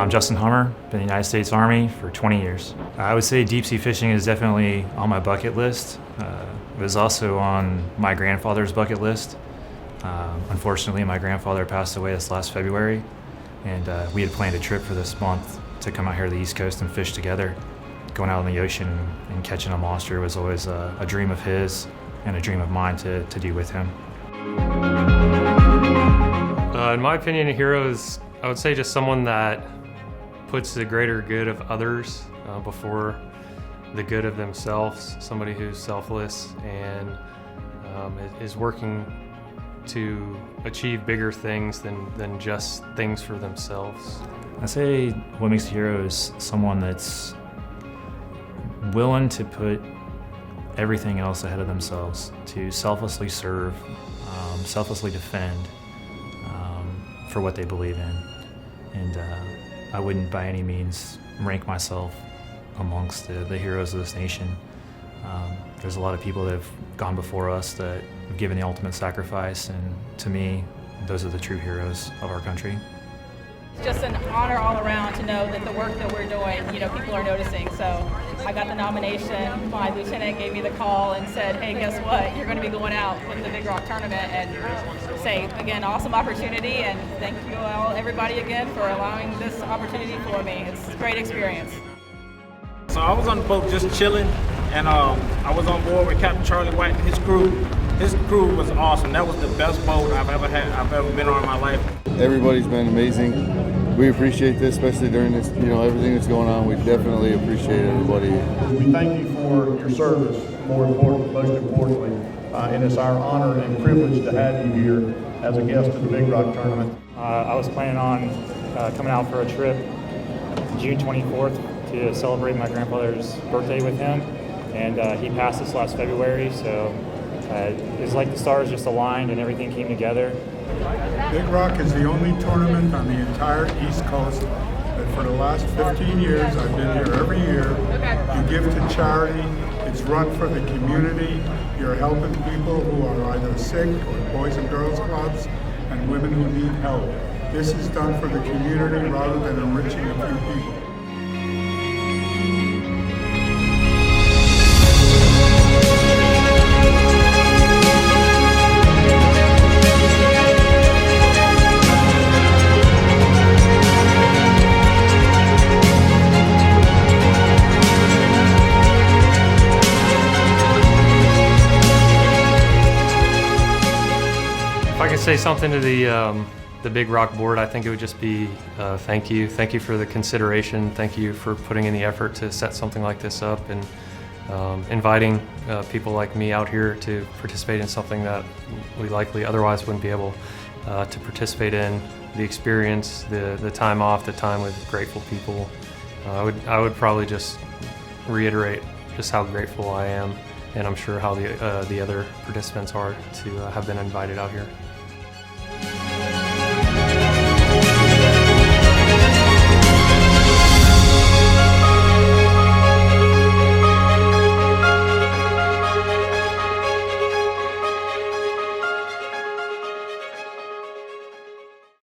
I'm Justin Hummer, been in the United States Army for 20 years. I would say deep sea fishing is definitely on my bucket list. It was also on my grandfather's bucket list. Unfortunately, my grandfather passed away this last February, and we had planned a trip for this month to come out here to the East Coast and fish together. Going out in the ocean and catching a monster was always a dream of his and a dream of mine to do with him. In my opinion, a hero is, I would say, just someone that puts the greater good of others before the good of themselves, somebody who's selfless and is working to achieve bigger things than just things for themselves. I say what makes a hero is someone that's willing to put everything else ahead of themselves, to selflessly serve, selflessly defend for what they believe in. And I wouldn't by any means rank myself amongst the heroes of this nation. There's a lot of people that have gone before us that have given the ultimate sacrifice, and to me, those are the true heroes of our country. It's just an honor all around to know that the work that we're doing, people are noticing. So I got the nomination, my lieutenant gave me the call and said, hey, guess what? You're going to be going out with the Big Rock Tournament, and say, again, awesome opportunity, and thank you all, everybody again, for allowing this opportunity for me. It's a great experience. So I was on the boat just chilling, and I was on board with Captain Charlie White and his crew. His crew was awesome. That was the best boat I've ever been on in my life. Everybody's been amazing. We appreciate this, especially during this, everything that's going on. We definitely appreciate everybody. We thank you for your service, most importantly, and it's our honor and privilege to have you here as a guest at the Big Rock Tournament. I was planning on coming out for a trip June 24th to celebrate my grandfather's birthday with him, and he passed this last February, so it was like the stars just aligned and everything came together. Big Rock is the only tournament on the entire East Coast that for the last 15 years, I've been here every year. You give to charity, it's run for the community, you're helping people who are either sick or Boys and Girls Clubs and women who need help. This is done for the community rather than enriching a few people. If I could say something to the Big Rock board, I think it would just be thank you. Thank you for the consideration. Thank you for putting in the effort to set something like this up and inviting people like me out here to participate in something that we likely otherwise wouldn't be able to participate in. The experience, the time off, the time with grateful people. I would probably just reiterate just how grateful I am, and I'm sure how the other participants are to have been invited out here.